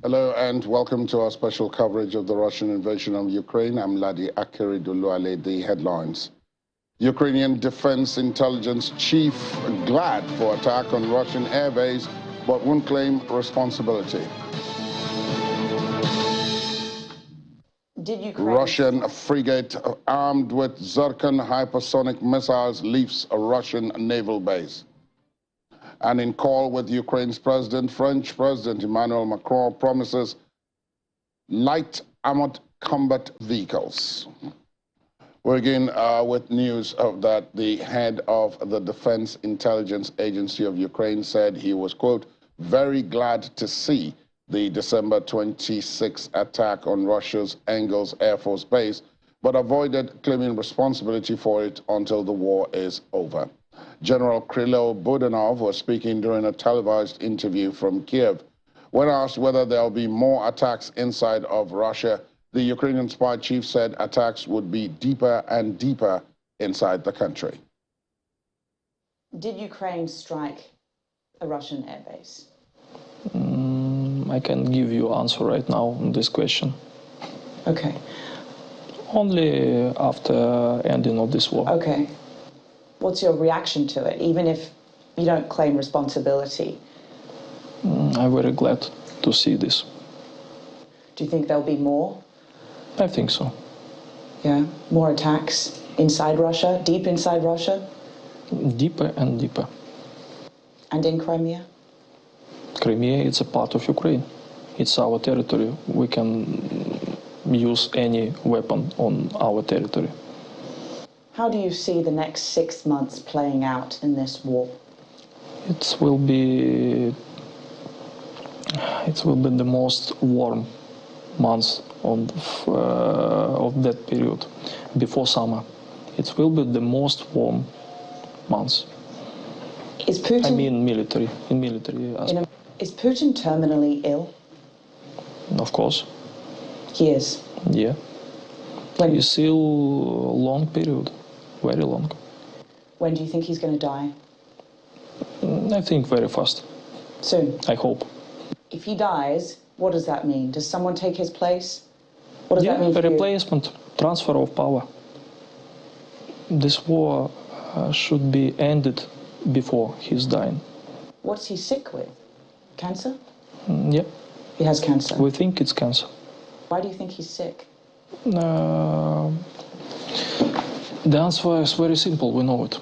Hello and welcome to our special coverage of the Russian invasion of Ukraine. I'm Ladi Akiriduluale. The headlines. Ukrainian Defense Intelligence Chief glad for attack on Russian airbase, but won't claim responsibility. Russian frigate armed with Zircon hypersonic missiles leaves a Russian naval base. And in call with Ukraine's president, French President Emmanuel Macron promises light armored combat vehicles. We begin with news of that the head of the Defense Intelligence Agency of Ukraine said he was, quote, very glad to see the December 26 attack on Russia's Engels Air Force Base, but avoided claiming responsibility for it until the war is over. General Krilo Budanov was speaking during a televised interview from Kiev. When asked whether there will be more attacks inside of Russia, the Ukrainian spy chief said attacks would be deeper and deeper inside the country. Did Ukraine strike a Russian airbase? I can give you an answer right now on this question. Okay. Only after ending of this war. Okay. What's your reaction to it, even if you don't claim responsibility? I'm very glad to see this. Do you think there'll be more? I think so. Yeah? More attacks inside Russia, deep inside Russia? Deeper and deeper. And in Crimea? Crimea is a part of Ukraine. It's our territory. We can use any weapon on our territory. How do you see the next 6 months playing out in this war? It will be the most warm months of that period, before summer. It will be the most warm months. Is Putin... I mean military, in military aspect. Is Putin terminally ill? Of course. He is? Yeah. When? It's still a long period, very long. When do you think he's going to die? I think very fast. Soon? I hope. If he dies, what does that mean? Does someone take his place? What does that mean for you? Replacement, transfer of power. This war should be ended before he's dying. What's he sick with? Cancer? Yeah. He has cancer? We think it's cancer. Why do you think he's sick? The answer is very simple, we know it.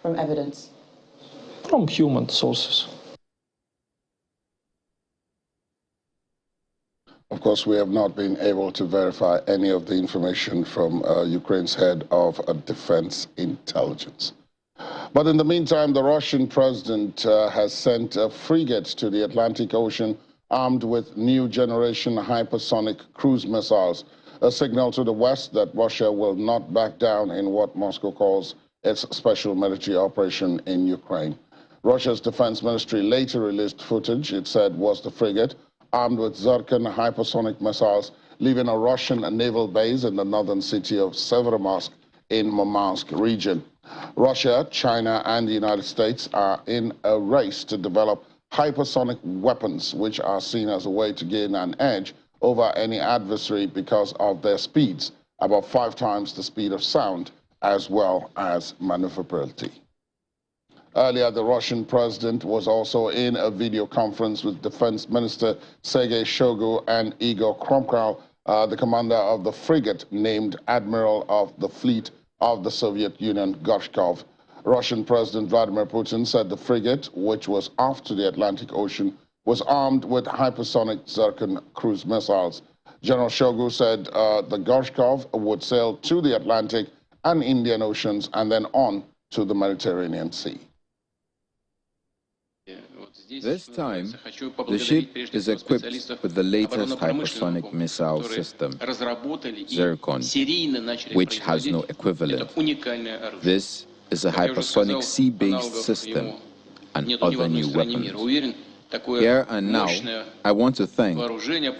From evidence? From human sources. Of course, we have not been able to verify any of the information from Ukraine's head of defense intelligence. But in the meantime, the Russian president has sent a frigate to the Atlantic Ocean armed with new generation hypersonic cruise missiles, a signal to the West that Russia will not back down in what Moscow calls its special military operation in Ukraine. Russia's defense ministry later released footage it said was the frigate armed with Zircon hypersonic missiles leaving a Russian naval base in the northern city of Severomorsk in Murmansk region. Russia, China, and the United States are in a race to develop hypersonic weapons, which are seen as a way to gain an edge over any adversary because of their speeds, about 5 times the speed of sound, as well as maneuverability. Earlier, the Russian president was also in a video conference with Defense Minister Sergei Shoigu and Igor Kromkal, the commander of the frigate named Admiral of the Fleet of the Soviet Union, Gorshkov. Russian President Vladimir Putin said the frigate, which was off to the Atlantic Ocean, was armed with hypersonic Zircon cruise missiles. General Shoigu said the Gorshkov would sail to the Atlantic and Indian Oceans and then on to the Mediterranean Sea. This time, the ship is equipped with the latest hypersonic missile system, Zircon, which has no equivalent. This is a hypersonic sea-based system and other new weapons. Here and now, I want to thank,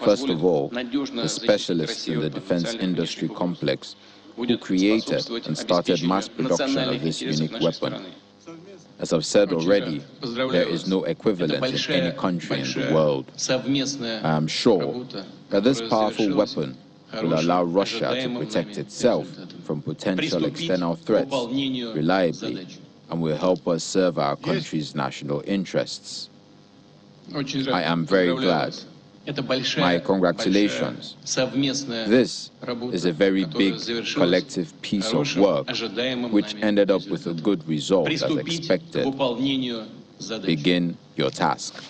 first of all, the specialists in the defense industry complex who created and started mass production of this unique weapon. As I've said already, there is no equivalent in any country in the world. I am sure that this powerful weapon will allow Russia to protect itself from potential external threats reliably and will help us serve our country's national interests. I am very glad. My congratulations. This is a very big collective piece of work which ended up with a good result as expected. Begin your task.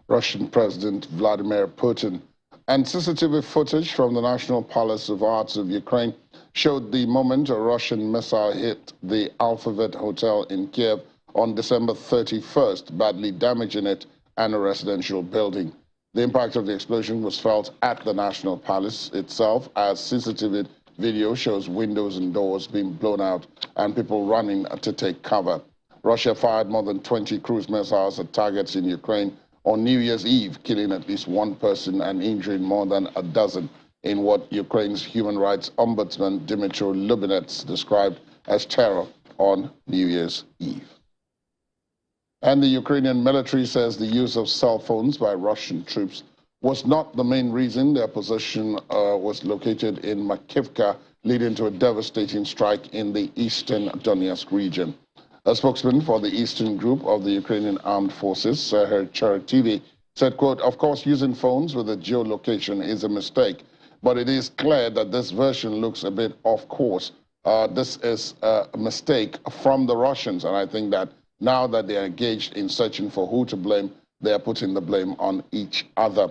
Russian President Vladimir Putin. And CCTV footage from the National Palace of Arts of Ukraine showed the moment a Russian missile hit the Alphabet Hotel in Kiev on December 31st, badly damaging it and a residential building. The impact of the explosion was felt at the National Palace itself, as CCTV video shows windows and doors being blown out and people running to take cover. Russia fired more than 20 cruise missiles at targets in Ukraine on New Year's Eve, killing at least one person and injuring more than a dozen in what Ukraine's human rights ombudsman Dmytro Lubinets described as terror on New Year's Eve. And the Ukrainian military says the use of cell phones by Russian troops was not the main reason their position was located in Makivka, leading to a devastating strike in the eastern Donetsk region. A spokesman for the eastern group of the Ukrainian armed forces, Serhiy Cheretivi, said, quote, "Of course, using phones with a geolocation is a mistake, but it is clear that this version looks a bit off course. This is a mistake from the Russians, and I think that now that they are engaged in searching for who to blame, they are putting the blame on each other."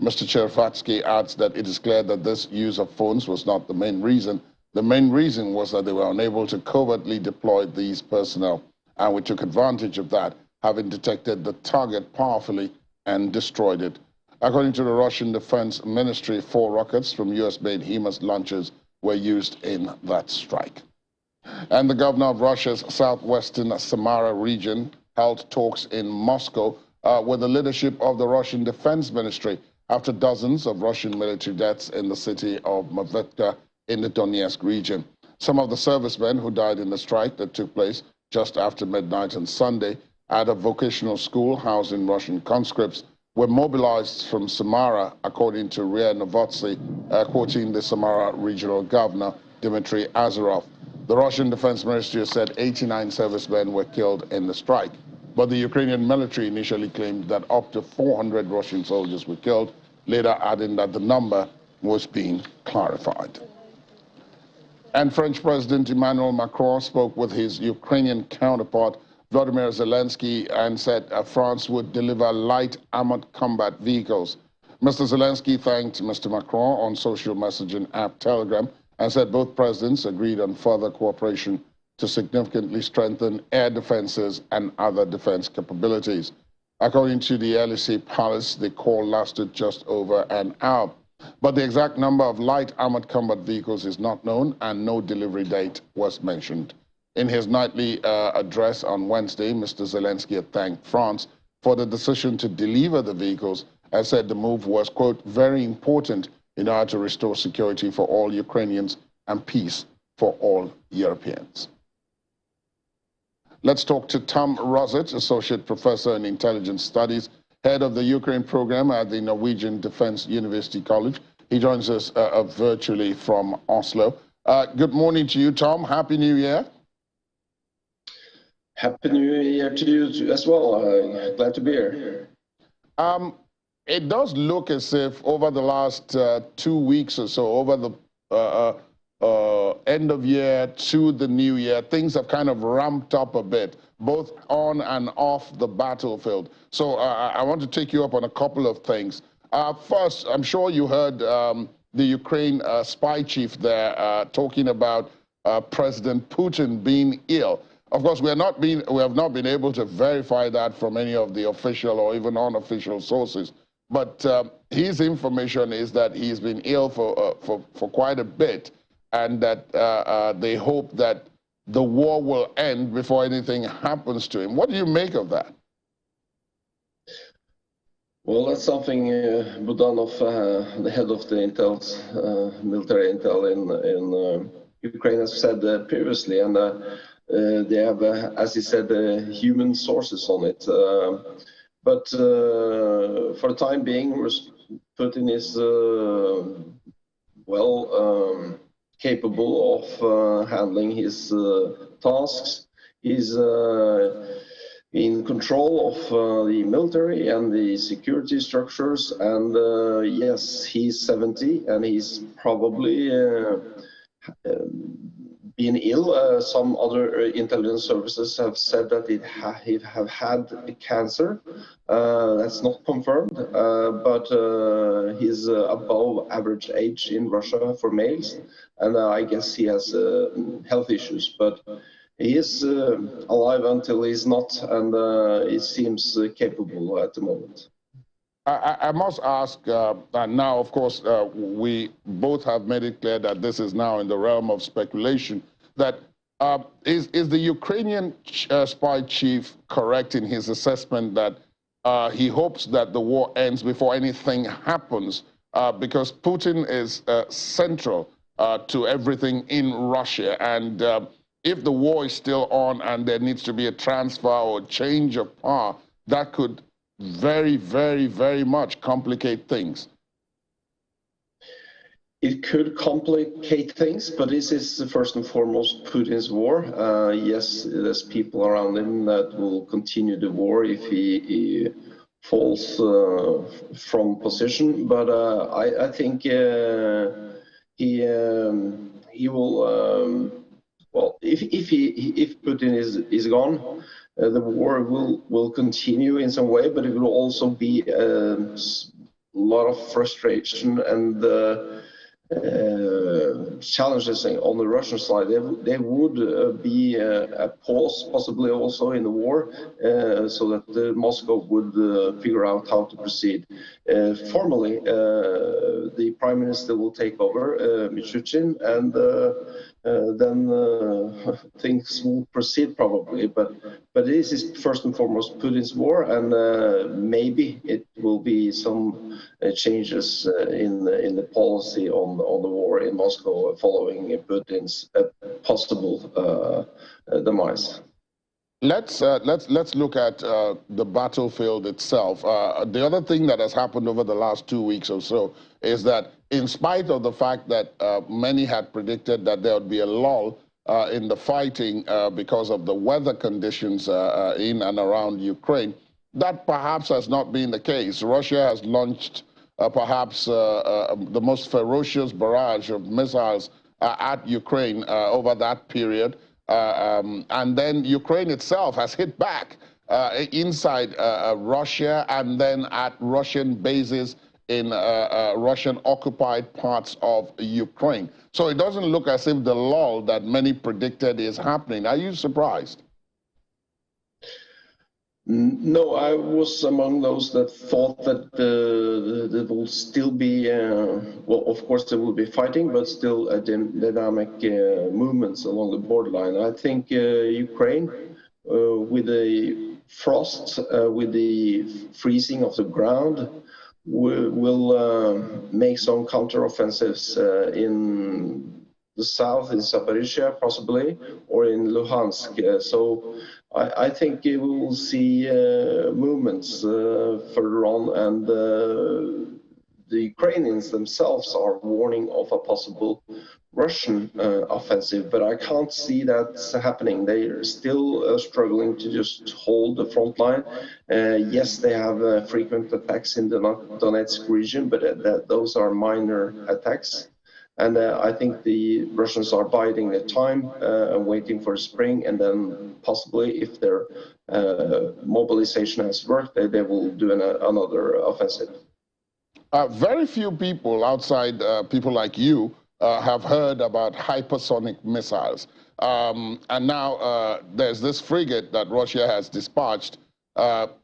Mr. Chervatsky adds that it is clear that this use of phones was not the main reason. The main reason was that they were unable to covertly deploy these personnel, and we took advantage of that, having detected the target powerfully and destroyed it. According to the Russian Defense Ministry, 4 rockets from US-made HIMARS launchers were used in that strike. And the governor of Russia's southwestern Samara region held talks in Moscow with the leadership of the Russian Defense Ministry after dozens of Russian military deaths in the city of Mavetka in the Donetsk region. Some of the servicemen who died in the strike that took place just after midnight on Sunday at a vocational school housing Russian conscripts were mobilized from Samara, according to RIA Novosti, quoting the Samara regional governor, Dmitry Azarov. The Russian Defense Ministry said 89 servicemen were killed in the strike, but the Ukrainian military initially claimed that up to 400 Russian soldiers were killed, later adding that the number was being clarified. And French President Emmanuel Macron spoke with his Ukrainian counterpart, Vladimir Zelensky, and said France would deliver light armored combat vehicles. Mr. Zelensky thanked Mr. Macron on social messaging app Telegram and said both presidents agreed on further cooperation to significantly strengthen air defenses and other defense capabilities. According to the Élysée Palace, the call lasted just over an hour. But the exact number of light armored combat vehicles is not known, and no delivery date was mentioned. In his nightly address on Wednesday, Mr. Zelensky had thanked France for the decision to deliver the vehicles and said the move was, quote, very important in order to restore security for all Ukrainians and peace for all Europeans. Let's talk to Tom Rosett, Associate Professor in Intelligence Studies, head of the Ukraine program at the Norwegian Defense University College. He joins us virtually from Oslo. Good morning to you, Tom. Happy New Year. Happy New Year to you as well. Glad to be here. It does look as if over the last 2 weeks or so, over the end of year to the new year, things have kind of ramped up a bit, both on and off the battlefield. So I want to take you up on a couple of things. First, I'm sure you heard the Ukraine spy chief there talking about President Putin being ill. Of course, we have not been able to verify that from any of the official or even unofficial sources. But his information is that he's been ill for quite a bit, and that they hope that the war will end before anything happens to him. What do you make of that? Well, that's something Budanov, the head of the military intel in Ukraine has said previously, and they have, as he said, human sources on it. But for the time being, Putin is well capable of handling his tasks. He's in control of the military and the security structures, and yes, he's 70 and he's probably been ill. Some other intelligence services have said that he have had cancer. That's not confirmed, but he's above average age in Russia for males, and I guess he has health issues. But he is alive until he's not, and it seems capable at the moment. I must ask, now, of course, we both have made it clear that this is now in the realm of speculation, that is the Ukrainian spy chief correct in his assessment that he hopes that the war ends before anything happens, because Putin is central to everything in Russia, and if the war is still on and there needs to be a transfer or change of power, that could very, very, very much complicate things. It could complicate things, but this is first and foremost Putin's war. Yes, there's people around him that will continue the war if he falls from position. But I think he will. Well, if Putin is gone, the war will continue in some way, but it will also be a lot of frustration and challenges on the Russian side. There would be a pause, possibly also in the war, so that Moscow would figure out how to proceed. Formally, the prime minister will take over, Mishustin, and then things will proceed probably. But this is first and foremost Putin's war, and maybe it will be some changes in the policy on the war in Moscow following Putin's possible demise. Let's look at the battlefield itself. The other thing that has happened over the last 2 weeks or so is that, in spite of the fact that many had predicted that there would be a lull in the fighting because of the weather conditions in and around Ukraine, that perhaps has not been the case. Russia has launched perhaps the most ferocious barrage of missiles at Ukraine over that period. And then Ukraine itself has hit back inside Russia and then at Russian bases in Russian-occupied parts of Ukraine. So it doesn't look as if the lull that many predicted is happening. Are you surprised? No, I was among those that thought that there will still be, well, of course there will be fighting, but still dynamic movements along the borderline. I think Ukraine, with the frost, with the freezing of the ground, will make some counteroffensives in the south, in Zaporizhia possibly, or in Luhansk. So I think we will see movements further on, and the Ukrainians themselves are warning of a possible Russian offensive, but I can't see that happening. They are still struggling to just hold the front line. Yes, they have frequent attacks in the Donetsk region, but those are minor attacks. And I think the Russians are biding their time and waiting for spring, and then possibly, if their mobilization has worked, they will do another offensive. Very few people outside people like you have heard about hypersonic missiles. And now there's this frigate that Russia has dispatched,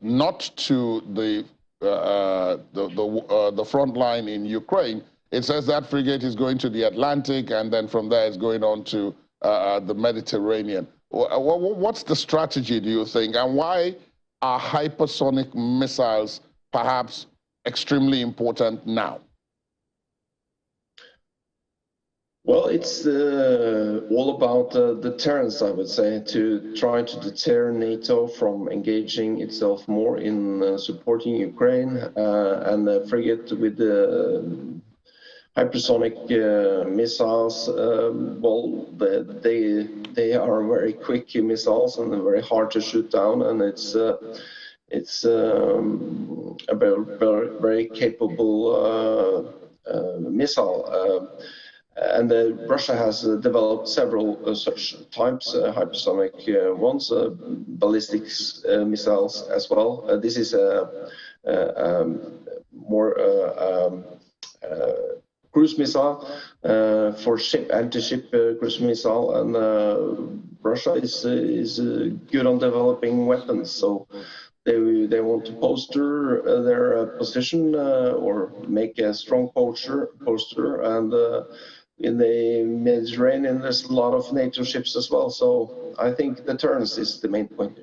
not to the front line in Ukraine. It says that frigate is going to the Atlantic, and then from there it's going on to the Mediterranean. What's the strategy, do you think? And why are hypersonic missiles perhaps extremely important now? Well, it's all about deterrence, I would say, to try to deter NATO from engaging itself more in supporting Ukraine, and the frigate with the hypersonic missiles. Well, they are very quick missiles and they're very hard to shoot down, and it's a very capable missile. And Russia has developed several such types, hypersonic ones, ballistic missiles as well. This is a more cruise missile for anti-ship cruise missile, and Russia is good on developing weapons. So they want to poster their position or make a strong poster, and in the Mediterranean, there's a lot of NATO ships as well. So I think deterrence is the main point.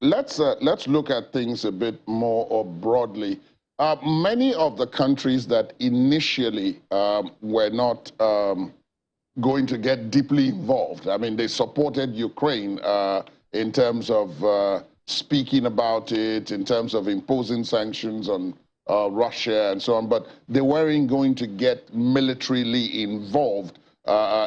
Let's look at things a bit more broadly. Many of the countries that initially were not going to get deeply involved, I mean, they supported Ukraine in terms of speaking about it, in terms of imposing sanctions on Russia and so on, but they weren't going to get militarily involved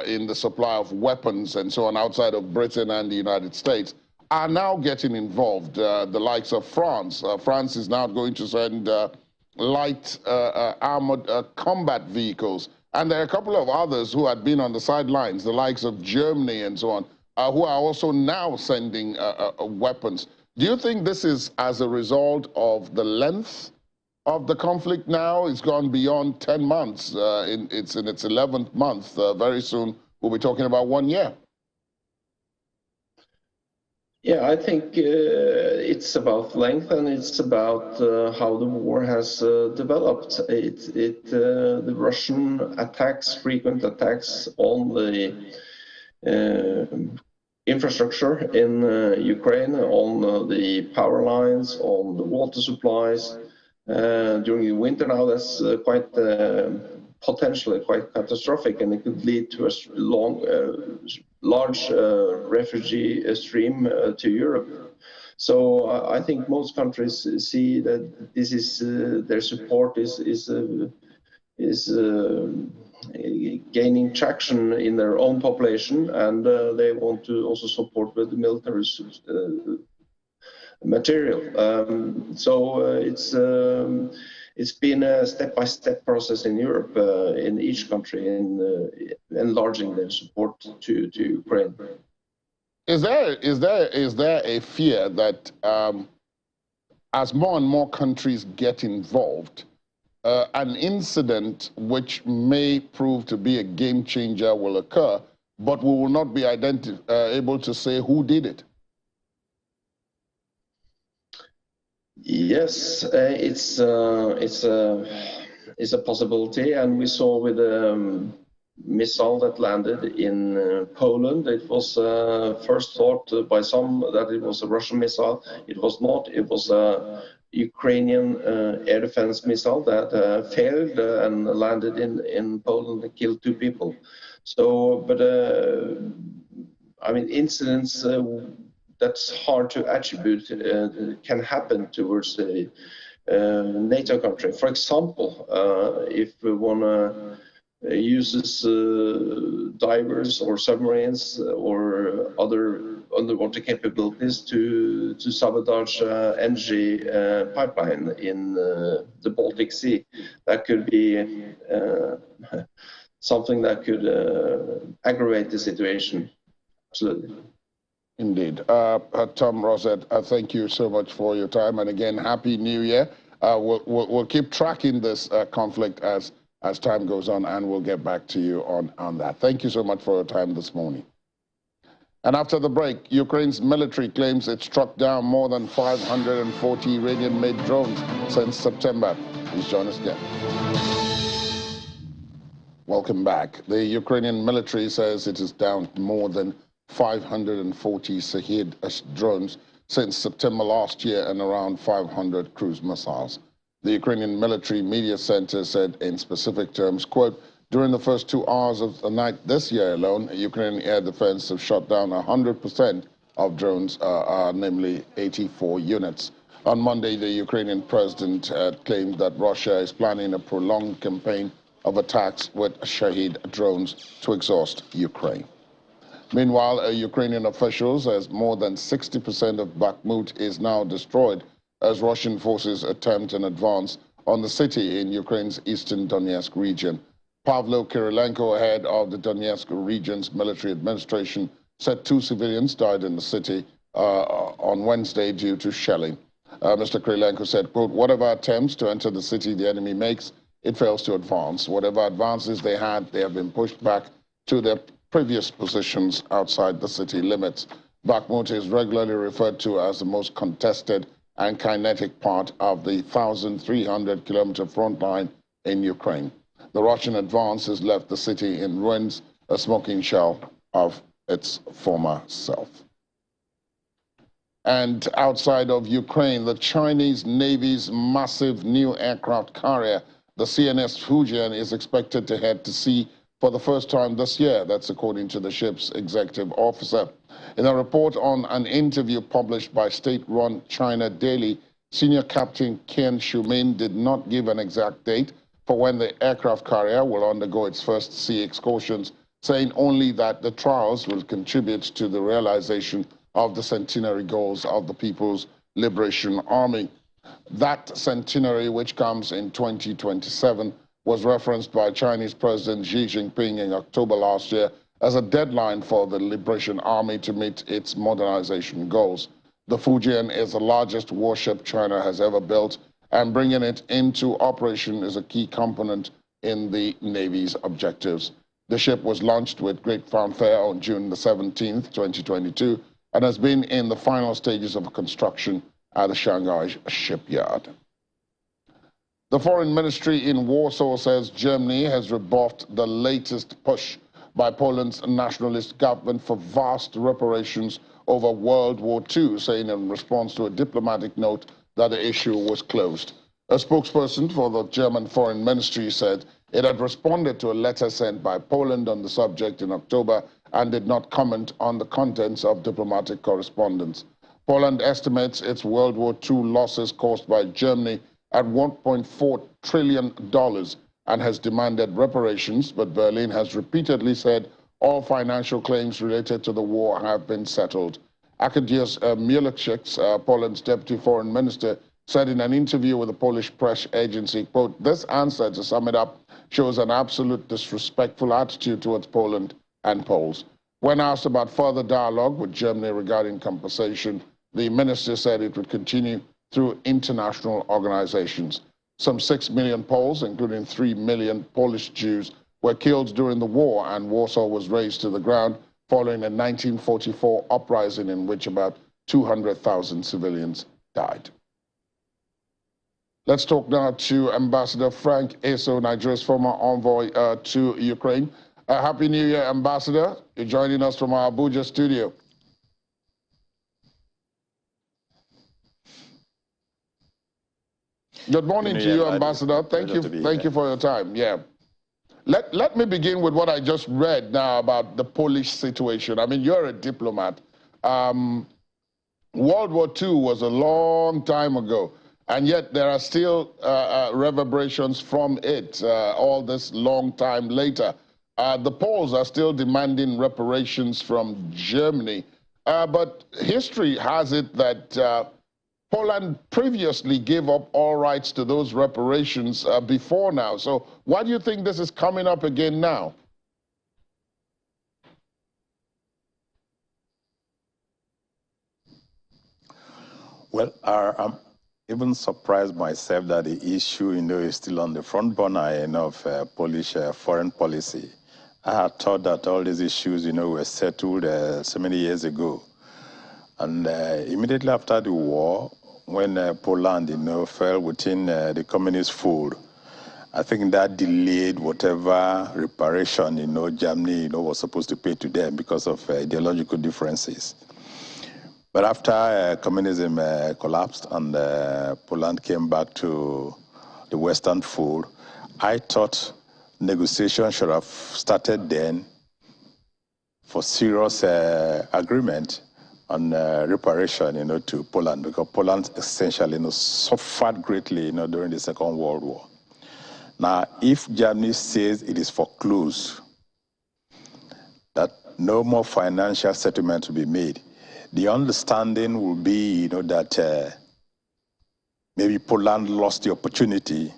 in the supply of weapons and so on outside of Britain and the United States, are now getting involved. The likes of France. France is now going to send light armored combat vehicles. And there are a couple of others who had been on the sidelines, the likes of Germany and so on, who are also now sending weapons. Do you think this is as a result of the length of the conflict now? It's gone beyond 10 months. It's in its 11th month. Very soon, we'll be talking about 1 year. Yeah, I think it's about length, and it's about how the war has developed. The Russian attacks, frequent attacks on the infrastructure in Ukraine, on the power lines, on the water supplies during the winter now, that's quite potentially quite catastrophic, and it could lead to a large refugee stream to Europe. So I think most countries see that this is their support is gaining traction in their own population, and they want to also support with the military material. It's been a step-by-step process in Europe, in each country, in enlarging their support to Ukraine. Is there a fear that as more and more countries get involved, an incident which may prove to be a game changer will occur, but we will not be able to say who did it? Yes, it's a possibility, and we saw with the missile that landed in Poland. It was first thought by some that it was a Russian missile. It was not. It was a Ukrainian air defense missile that failed and landed in Poland and killed 2 people. So, but I mean, incidents that's hard to attribute can happen towards a NATO country. For example, if one uses divers or submarines or other underwater capabilities to sabotage energy pipeline in the Baltic Sea, that could be something that could aggravate the situation. Absolutely. Indeed. Tom Rosett, thank you so much for your time. And again, Happy New Year. We'll keep tracking this conflict as time goes on, and we'll get back to you on that. Thank you so much for your time this morning. And after the break, Ukraine's military claims it struck down more than 540 Iranian-made drones since September. Please join us again. Welcome back. The Ukrainian military says it is down more than 540 Shahed drones since September last year and around 500 cruise missiles. The Ukrainian military media center said in specific terms, quote, During the first 2 hours of the night this year alone, Ukrainian air defense have shot down 100% of drones, namely 84 units. On Monday, the Ukrainian president claimed that Russia is planning a prolonged campaign of attacks with Shahid drones to exhaust Ukraine. Meanwhile, Ukrainian officials says more than 60% of Bakhmut is now destroyed as Russian forces attempt an advance on the city in Ukraine's eastern Donetsk region. Pavlo Kirilenko, head of the Donetsk region's military administration, said 2 civilians died in the city on Wednesday due to shelling. Mr. Kirilenko said, quote, whatever attempts to enter the city the enemy makes, it fails to advance. Whatever advances they had, they have been pushed back to their previous positions outside the city limits. Bakhmut is regularly referred to as the most contested and kinetic part of the 1,300-kilometer front line in Ukraine. The Russian advance has left the city in ruins, a smoking shell of its former self. And outside of Ukraine, the Chinese Navy's massive new aircraft carrier, the CNS Fujian, is expected to head to sea for the first time this year. That's according to the ship's executive officer. In a report on an interview published by state-run China Daily, Senior Captain Qian Shumin did not give an exact date for when the aircraft carrier will undergo its first sea excursions, saying only that the trials will contribute to the realization of the centenary goals of the People's Liberation Army. That centenary, which comes in 2027, was referenced by Chinese President Xi Jinping in October last year as a deadline for the Liberation Army to meet its modernization goals. The Fujian is the largest warship China has ever built, and bringing it into operation is a key component in the Navy's objectives. The ship was launched with great fanfare on June the 17th, 2022, and has been in the final stages of construction at the Shanghai shipyard. The foreign ministry in Warsaw says Germany has rebuffed the latest push by Poland's nationalist government for vast reparations over World War II, saying in response to a diplomatic note that the issue was closed. A spokesperson for the German foreign ministry said it had responded to a letter sent by Poland on the subject in October and did not comment on the contents of diplomatic correspondence. Poland estimates its World War II losses caused by Germany at $1.4 trillion and has demanded reparations, but Berlin has repeatedly said all financial claims related to the war have been settled. Arkadiusz Mielczewski, Poland's deputy foreign minister, said in an interview with the Polish press agency, quote, this answer, to sum it up, shows an absolute disrespectful attitude towards Poland and Poles. When asked about further dialogue with Germany regarding compensation, the minister said it would continue through international organizations. Some 6 million Poles, including 3 million Polish Jews, were killed during the war, and Warsaw was razed to the ground following a 1944 uprising in which about 200,000 civilians died. Let's talk now to Ambassador Frank Eso, Nigeria's former envoy to Ukraine. Happy New Year, Ambassador. You're joining us from our Abuja studio. Good morning to you, Ambassador. Thank you for your time. Yeah. Let me begin with what I just read now about the Polish situation. I mean, you're a diplomat. World War II was a long time ago, and yet there are still reverberations from it all this long time later. The Poles are still demanding reparations from Germany, but history has it that Poland previously gave up all rights to those reparations before now. So why do you think this is coming up again now? Well, I'm even surprised myself that the issue, is still on the front burner of Polish foreign policy. I had thought that all these issues, were settled so many years ago. And immediately after the war, when Poland, fell within the communist fold, I think that delayed whatever reparation, Germany, was supposed to pay to them because of ideological differences. But after communism collapsed and Poland came back to the Western fold, I thought negotiations should have started then for serious agreement on reparation, to Poland, because Poland essentially, suffered greatly, during the Second World War. Now, if Germany says it is foreclosed, that no more financial settlement will be made, the understanding will be, that maybe Poland lost the opportunity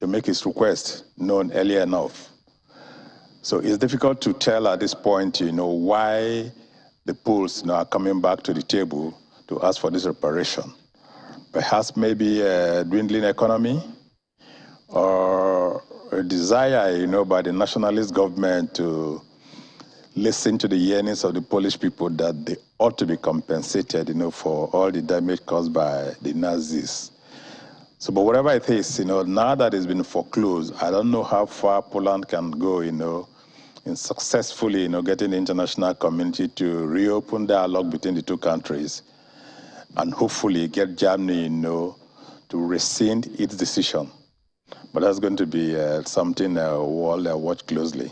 to make its request known earlier enough. So it's difficult to tell at this point, why the Poles are coming back to the table to ask for this reparation. Perhaps maybe a dwindling economy, or a desire, by the nationalist government to listen to the yearnings of the Polish people that they ought to be compensated, for all the damage caused by the Nazis. So, but whatever it is, now that it's been foreclosed, I don't know how far Poland can go, in successfully, getting the international community to reopen dialogue between the two countries and hopefully get Germany, to rescind its decision. But that's going to be something we'll watch closely.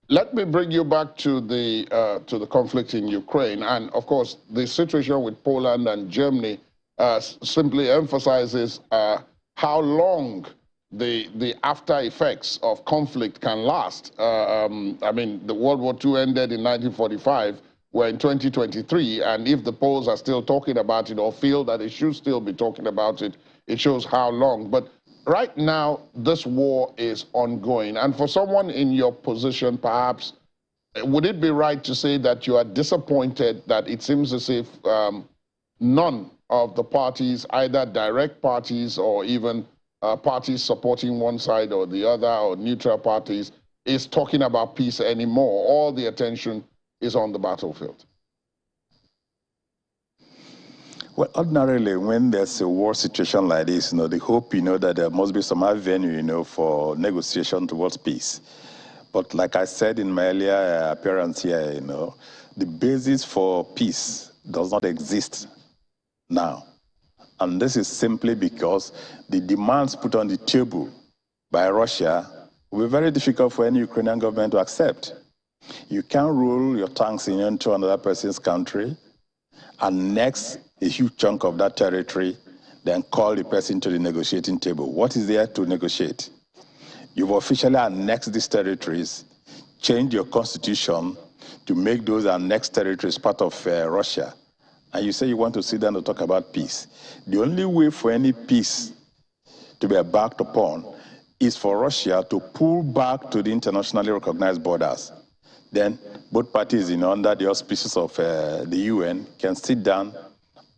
Let me bring you back to the conflict in Ukraine, and of course, the situation with Poland and Germany simply emphasizes how long the after effects of conflict can last. I mean, the World War II ended in 1945. We're in 2023, and if the Poles are still talking about it or feel that they should still be talking about it, it shows how long. But right now, this war is ongoing. And for someone in your position, perhaps, would it be right to say that you are disappointed that it seems as if none of the parties, either direct parties or even parties supporting one side or the other, or neutral parties, is talking about peace anymore? All the attention is on the battlefield. Well, ordinarily, when there's a war situation like this, the hope, that there must be some avenue, for negotiation towards peace. But like I said in my earlier appearance here, the basis for peace does not exist now. And this is simply because the demands put on the table by Russia will be very difficult for any Ukrainian government to accept. You can't roll your tanks into another person's country, annex a huge chunk of that territory, then call the person to the negotiating table. What is there to negotiate? You've officially annexed these territories, changed your constitution to make those annexed territories part of Russia, and you say you want to sit down to talk about peace. The only way for any peace to be embarked upon is for Russia to pull back to the internationally recognized borders. Then both parties, under the auspices of the UN, can sit down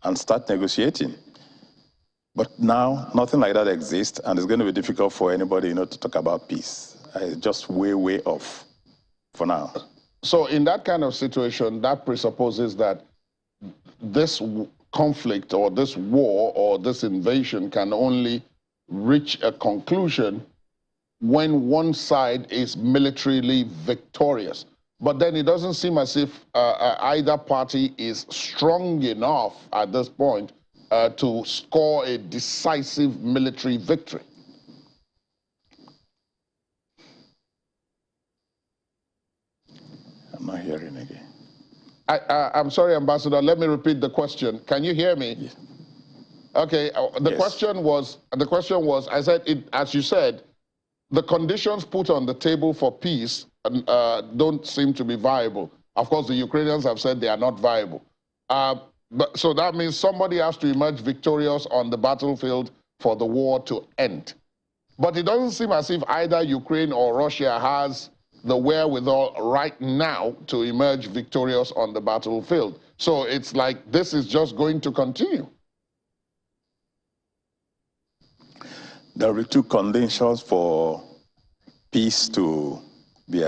and start negotiating. But now, nothing like that exists, and it's going to be difficult for anybody, to talk about peace. It's just way, way off for now. So in that kind of situation, that presupposes that this conflict or this war or this invasion can only reach a conclusion when one side is militarily victorious. But then it doesn't seem as if either party is strong enough at this point to score a decisive military victory. I'm not hearing again. I'm sorry, Ambassador. Let me repeat the question. Can you hear me? Yes. Okay. The question was. I said, as you said, the conditions put on the table for peace don't seem to be viable. Of course, the Ukrainians have said they are not viable. So that means somebody has to emerge victorious on the battlefield for the war to end. But it doesn't seem as if either Ukraine or Russia has the wherewithal right now to emerge victorious on the battlefield. So it's like this is just going to continue. There are two conditions for peace to be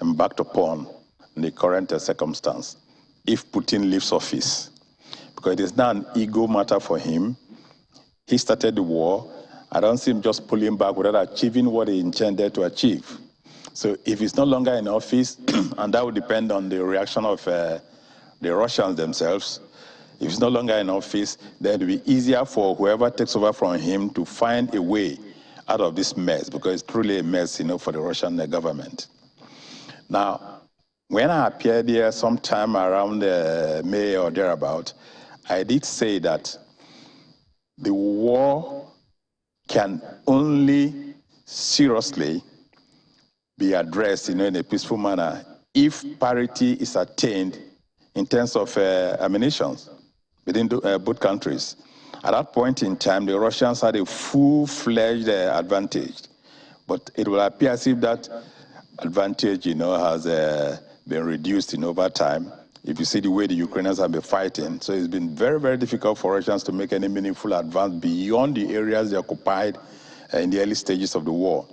embarked upon in the current circumstance. If Putin leaves office, because it is now an ego matter for him. He started the war. I don't see him just pulling back without achieving what he intended to achieve. So if he's no longer in office, and that would depend on the reaction of the Russians themselves, if he's no longer in office, then it will be easier for whoever takes over from him to find a way out of this mess, because it's truly a mess, for the Russian government. Now, when I appeared here sometime around May or thereabout, I did say that the war can only seriously be addressed, in a peaceful manner if parity is attained in terms of ammunition within both countries. At that point in time, the Russians had a full-fledged advantage, but it will appear as if that advantage, has been reduced over time. If you see the way the Ukrainians have been fighting, so it's been very, very difficult for Russians to make any meaningful advance beyond the areas they occupied in the early stages of the war.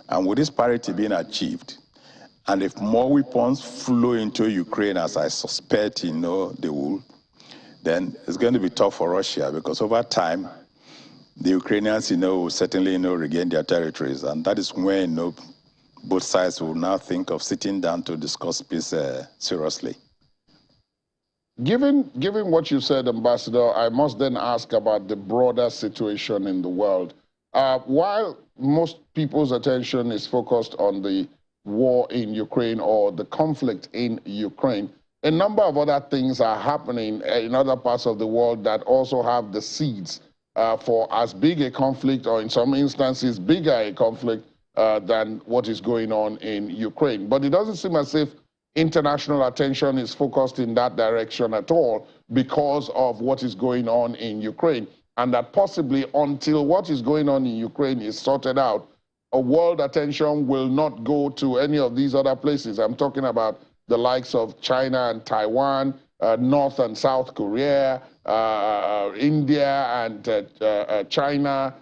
And with this parity being achieved, and if more weapons flow into Ukraine, as I suspect, they will, then it's going to be tough for Russia, because over time, the Ukrainians, will certainly, regain their territories. And that is when, both sides will now think of sitting down to discuss peace seriously. Given what you said, Ambassador, I must then ask about the broader situation in the world. While most people's attention is focused on the war in Ukraine or the conflict in Ukraine, a number of other things are happening in other parts of the world that also have the seeds for as big a conflict, or in some instances bigger a conflict than what is going on in Ukraine. But it doesn't seem as if international attention is focused in that direction at all because of what is going on in Ukraine. And that possibly until what is going on in Ukraine is sorted out, a world attention will not go to any of these other places. I'm talking about the likes of China and Taiwan, North and South Korea, India and China,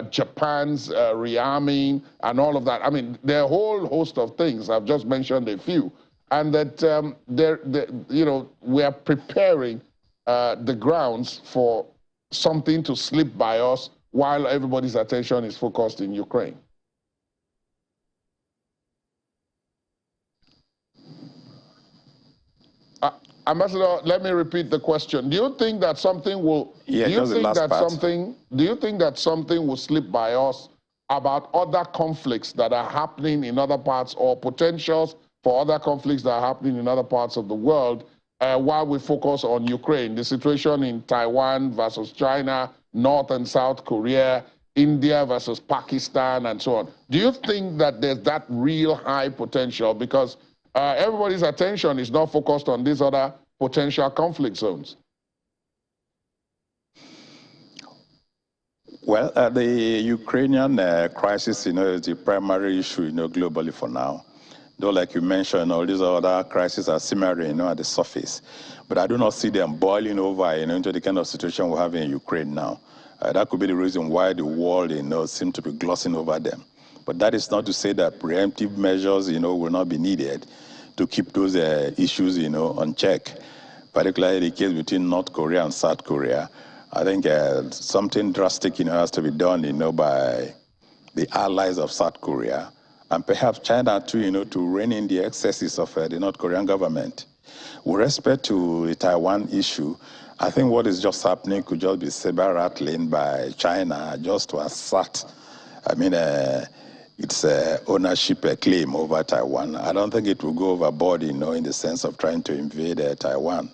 Japan's rearming, and all of that. I mean, there are a whole host of things. I've just mentioned a few. And that, we are preparing the grounds for something to slip by us while everybody's attention is focused in Ukraine. Ambassador, let me repeat the question. Do you think that something will? Yeah, do you think that something will slip by us about other conflicts that are happening in other parts, or potentials for other conflicts that are happening in other parts of the world, while we focus on Ukraine? The situation in Taiwan versus China, North and South Korea, India versus Pakistan, and so on. Do you think that there's that real high potential? Because everybody's attention is not focused on these other potential conflict zones. Well, the Ukrainian crisis, is the primary issue, globally for now. Though, like you mentioned, all these other crises are simmering, at the surface. But I do not see them boiling over, into the kind of situation we have in Ukraine now. That could be the reason why the world, seems to be glossing over them. But that is not to say that preemptive measures, will not be needed to keep those issues, on check, particularly the case between North Korea and South Korea. I think something drastic, has to be done, by the allies of South Korea, and perhaps China too, to rein in the excesses of the North Korean government. With respect to the Taiwan issue, I think what is just happening could just be saber rattling by China just to assert, its ownership claim over Taiwan. I don't think it will go overboard, in the sense of trying to invade Taiwan.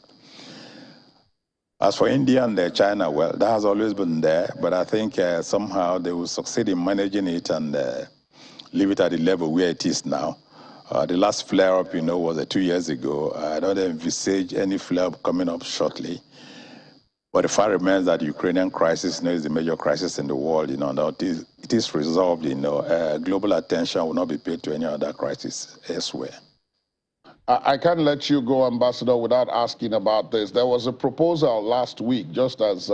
As for India and China, well, that has always been there, but I think somehow they will succeed in managing it and leave it at the level where it is now. The last flare-up, was 2 years ago. I don't envisage any flare-up coming up shortly. But the fact remains that the Ukrainian crisis, is the major crisis in the world. Now it is resolved. Global attention will not be paid to any other crisis elsewhere. I can't let you go, Ambassador, without asking about this. There was a proposal last week, just as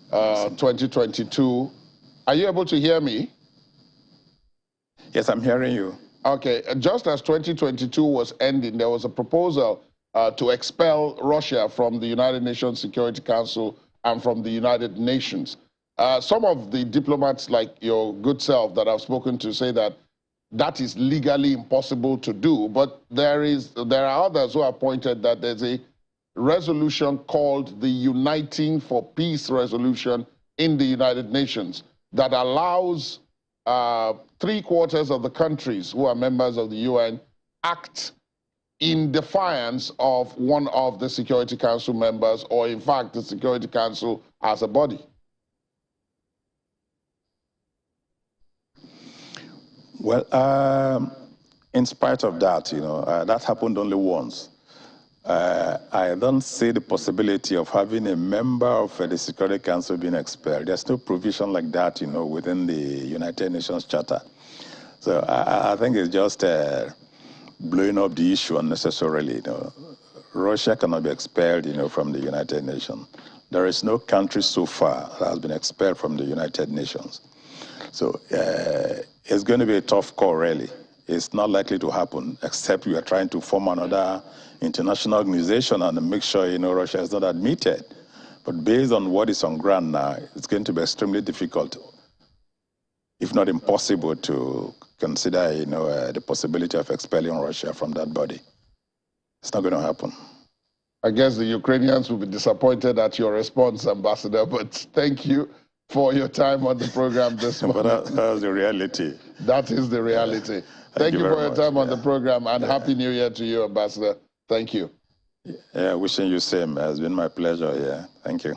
2022. Are you able to hear me? Yes, I'm hearing you. Okay, just as 2022 was ending, there was a proposal to expel Russia from the United Nations Security Council and from the United Nations. Some of the diplomats, like your good self that I've spoken to, say that that is legally impossible to do, but there are others who have pointed that there's a resolution called the Uniting for Peace resolution in the United Nations that allows 3/4 of the countries who are members of the UN act in defiance of one of the Security Council members, or in fact the Security Council as a body? Well, in spite of that, that happened only once. I don't see the possibility of having a member of the Security Council being expelled. There's no provision like that, within the United Nations Charter. So I think it's just blowing up the issue unnecessarily. Russia cannot be expelled, from the United Nations. There is no country so far that has been expelled from the United Nations. So it's going to be a tough call, really. It's not likely to happen, except we are trying to form another international organization and make sure, Russia is not admitted. But based on what is on ground now, it's going to be extremely difficult, if not impossible, to consider, the possibility of expelling Russia from that body. It's not going to happen. I guess the Ukrainians will be disappointed at your response, Ambassador, but thank you for your time on the program this morning. But that's the reality. That is the reality. Thank you for your time on the program, and Happy New Year to you, Ambassador. Thank you. Yeah, wishing you same. It's been my pleasure. Yeah, thank you.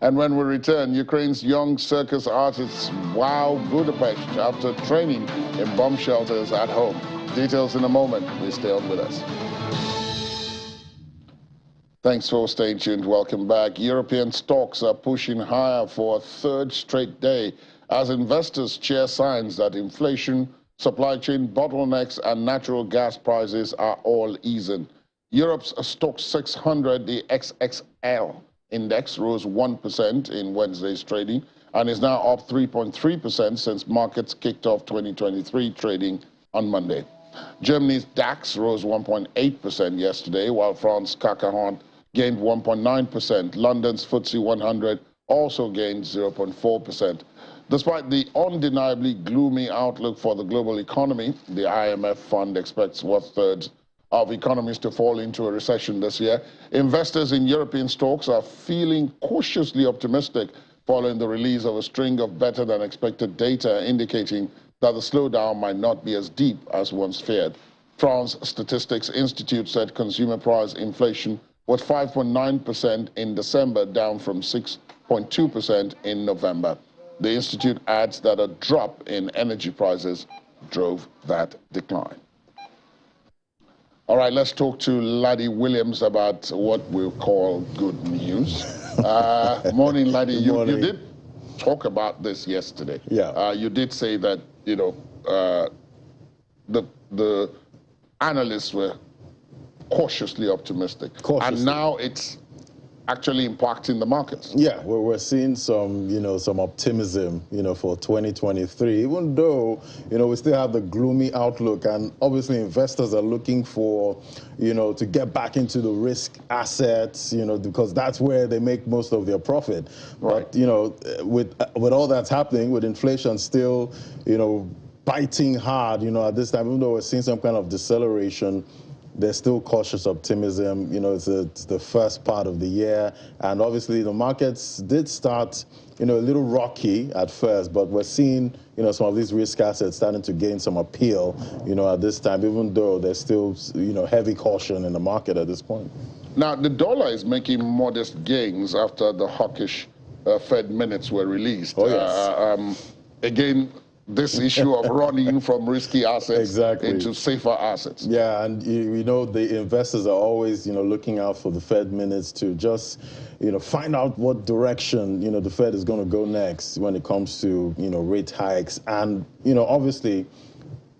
And when we return, Ukraine's young circus artists wow Budapest after training in bomb shelters at home. Details in a moment. Please stay on with us. Thanks for staying tuned. Welcome back. European stocks are pushing higher for a third straight day as investors cheer signs that inflation, supply chain bottlenecks, and natural gas prices are all easing. Europe's Stoxx 600, the XXL index, rose 1% in Wednesday's trading and is now up 3.3% since markets kicked off 2023 trading on Monday. Germany's DAX rose 1.8% yesterday, while France's CAC 40 gained 1.9%. London's FTSE 100 also gained 0.4%. Despite the undeniably gloomy outlook for the global economy, the IMF fund expects 1/3 of economies to fall into a recession this year. Investors in European stocks are feeling cautiously optimistic following the release of a string of better-than-expected data indicating that the slowdown might not be as deep as once feared. France Statistics Institute said consumer price inflation was 5.9% in December, down from 6.2% in November. The institute adds that a drop in energy prices drove that decline. All right, let's talk to Laddie Williams about what we'll call good news. Morning, Laddie. You did talk about this yesterday. Yeah. You did say that, the analysts were cautiously optimistic. And now it's actually impacting the markets. Yeah, we're seeing some, some optimism, for 2023, even though, we still have the gloomy outlook, and obviously investors are looking for, to get back into the risk assets, because that's where they make most of their profit. Right. But, with all that's happening, with inflation still, biting hard, at this time, even though we're seeing some kind of deceleration, there's still cautious optimism. It's the first part of the year, and obviously the markets did start, a little rocky at first, but we're seeing, some of these risk assets starting to gain some appeal, at this time, even though there's still, heavy caution in the market at this point. Now, the dollar is making modest gains after the hawkish Fed minutes were released. Oh, yes. Again, this issue of running from risky assets into safer assets. Yeah, and the investors are always, looking out for the Fed minutes to just, find out what direction, the Fed is going to go next when it comes to, rate hikes. And, obviously,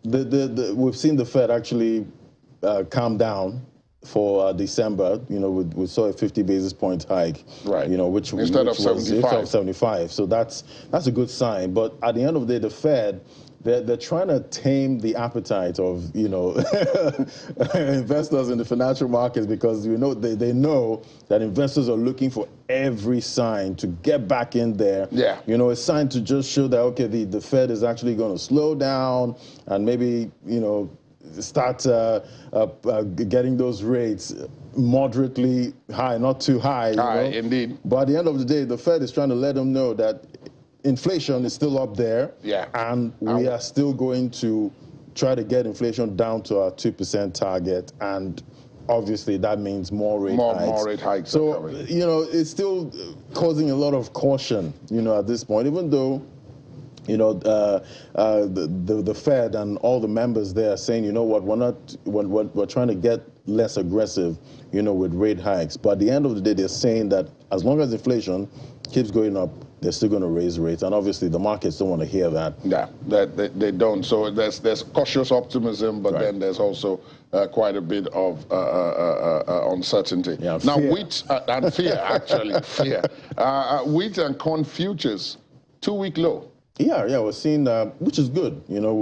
we've seen the Fed actually calm down for December. We saw a 50 basis point hike, right? Which instead of 75. So that's a good sign. But at the end of the day, the Fed, they're trying to tame the appetite of investors in the financial markets, because they know that investors are looking for every sign to get back in there. Yeah. A sign to just show that the Fed is actually going to slow down and maybe start getting those rates moderately high, not too high. High, indeed. But at the end of the day, the Fed is trying to let them know that inflation is still up there, and we are still going to try to get inflation down to our 2% target, and obviously that means more rate hikes. More rate hikes. So, you know, it's still causing a lot of caution, you know, at this point, even though, you know, the Fed and all the members there are saying, you know what, we're trying to get less aggressive, you know, with rate hikes. But at the end of the day, they're saying that as long as inflation keeps going up, they're still going to raise rates, and obviously the markets don't want to hear that. Yeah, they don't. So there's cautious optimism, but then there's also quite a bit of uncertainty. Yeah, now, fear. wheat and fear, actually, fear. Wheat and corn futures, 2-week low. Yeah, we're seeing, which is good. You know,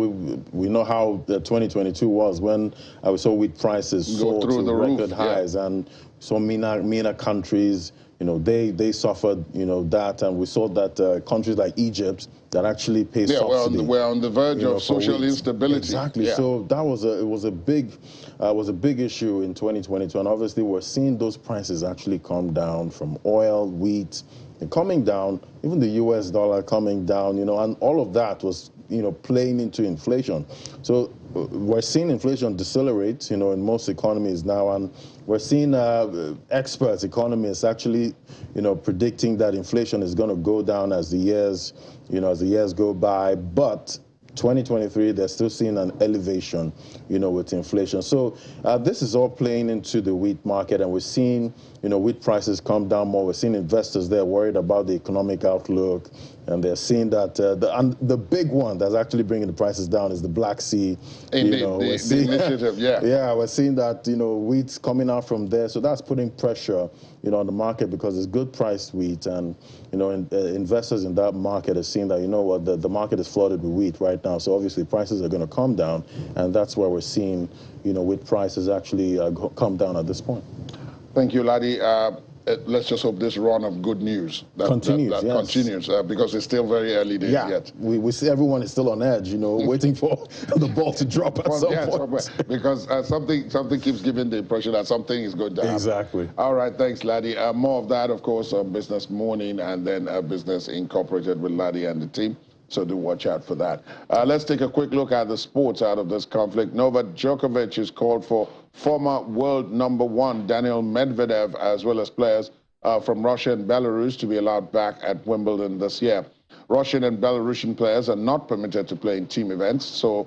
we know how 2022 was when we saw wheat prices soar to the record roof, highs, and so MENA countries, you know, they suffered, you know, that, and we saw that countries like Egypt that actually pay subsidy. We're on the verge of social instability. Exactly. Yeah. So that was a big issue in 2022, and obviously we're seeing those prices actually come down from oil, wheat, and coming down, even the US dollar coming down, you know, and all of that was, you know, playing into inflation. So we're seeing inflation decelerate, you know, in most economies now, and we're seeing experts, economists actually, you know, predicting that inflation is going to go down as the years go by, but 2023, they're still seeing an elevation, you know, with inflation. So this is all playing into the wheat market, and we're seeing, you know, wheat prices come down more. We're seeing investors there worried about the economic outlook, and they're seeing that the big one that's actually bringing the prices down is the Black Sea. Indeed, the initiative, Yeah, we're seeing that, you know, wheat's coming out from there, so that's putting pressure, you know, on the market because it's good priced wheat, and, you know, investors in that market are seeing that, you know what, the market is flooded with wheat right now, so obviously prices are going to come down, and that's where we're seeing, you know, wheat prices actually come down at this point. Thank you, Laddie. Let's just hope this run of good news continues, continues, because it's still very early days yet. We see everyone is still on edge, you know, waiting for the ball to drop at some point. Because something keeps giving the impression that something is going to happen. Exactly. All right, thanks, Laddie. More of that, of course, on Business Morning, and then Business Incorporated with Laddie and the team. So do watch out for that. Let's take a quick look at the sports out of this conflict. Novak Djokovic has called for former world #1 Daniil Medvedev, as well as players from Russia and Belarus, to be allowed back at Wimbledon this year. Russian and Belarusian players are not permitted to play in team events, so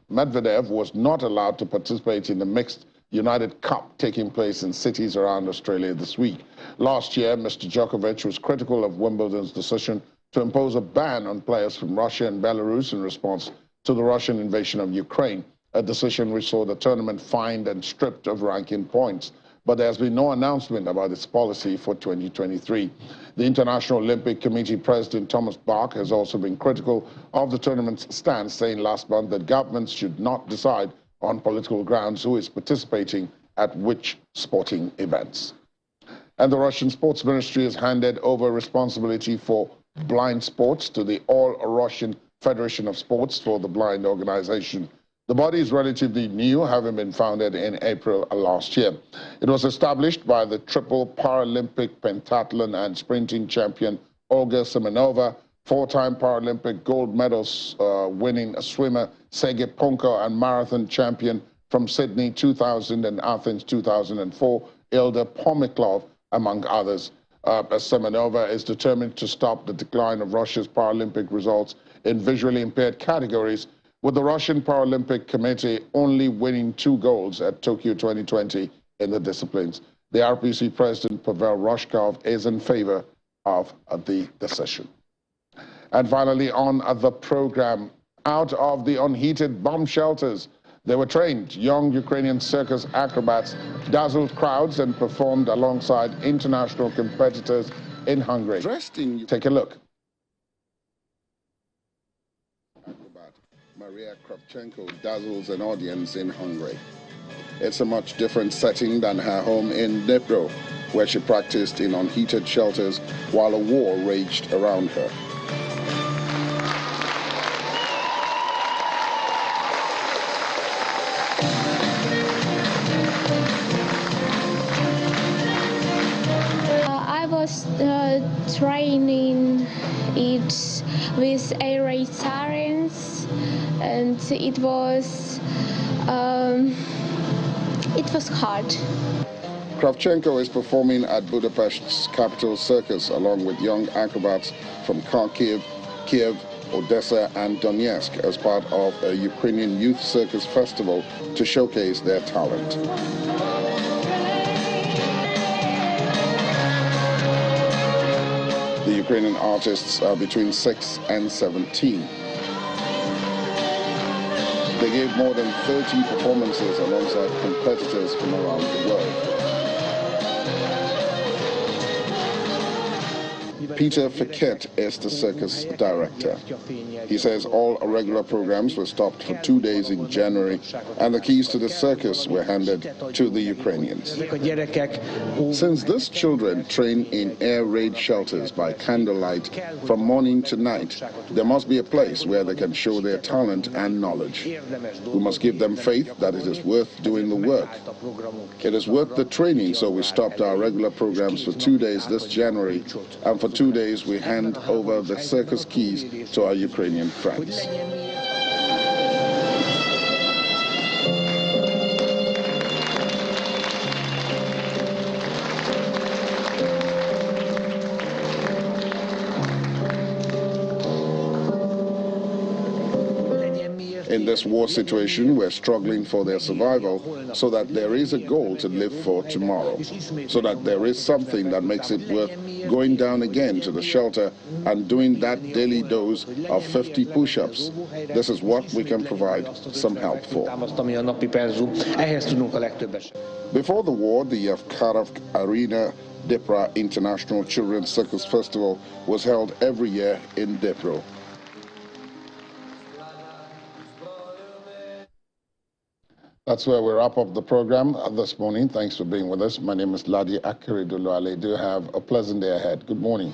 Medvedev was not allowed to participate in the mixed United Cup taking place in cities around Australia this week. Last year, Mr. Djokovic was critical of Wimbledon's decision to impose a ban on players from Russia and Belarus in response to the Russian invasion of Ukraine, a decision which saw the tournament fined and stripped of ranking points. But there has been no announcement about its policy for 2023. The International Olympic Committee President Thomas Bach has also been critical of the tournament's stance, saying last month that governments should not decide on political grounds who is participating at which sporting events. And the Russian Sports Ministry has handed over responsibility for blind sports to the All-Russian Federation of Sports for the Blind organization. The body is relatively new, having been founded in April last year. It was established by the triple Paralympic pentathlon and sprinting champion Olga Semenova, four-time Paralympic gold medals winning swimmer Sergei Punko, and marathon champion from Sydney 2000 and Athens 2004, Ilda Pomiklov, among others. Semenova is determined to stop the decline of Russia's Paralympic results in visually impaired categories, with the Russian Paralympic Committee only winning 2 golds at Tokyo 2020 in the disciplines. The RPC President Pavel Roshkov is in favor of the decision. And finally, on the program, out of the unheated bomb shelters, they were trained. Young Ukrainian circus acrobats dazzled crowds and performed alongside international competitors in Hungary. Take a look. Acrobat Maria Kravchenko dazzles an audience in Hungary. It's a much different setting than her home in Dnipro, where she practiced in unheated shelters while a war raged around her. I was training It's with air raid sirens, and it was hard. Kravchenko is performing at Budapest's capital circus along with young acrobats from Kharkiv, Kiev, Odessa and Donetsk as part of a Ukrainian youth circus festival to showcase their talent. The Ukrainian artists are between 6 and 17. They gave more than 30 performances alongside competitors from around the world. Peter Frigate is the circus director. He says all irregular programs were stopped for 2 days in January, and the keys to the circus were handed to the Ukrainians. Since these children train in air raid shelters by candlelight from morning to night, there must be a place where they can show their talent and knowledge. We must give them faith that it is worth doing the work. It is worth the training, so we stopped our regular programs for 2 days this January, and for 2 days we hand over the circus keys to our Ukrainian friends. In this war situation, we're struggling for their survival so that there is a goal to live for tomorrow, so that there is something that makes it worth going down again to the shelter and doing that daily dose of 50 push-ups. This is what we can provide some help for. Before the war, the Yevkarov Arena Dnipro International Children's Circus Festival was held every year in Dnipro. That's where we wrap up the program this morning. Thanks for being with us. My name is Ladi Akiriduluale. Do have a pleasant day ahead. Good morning.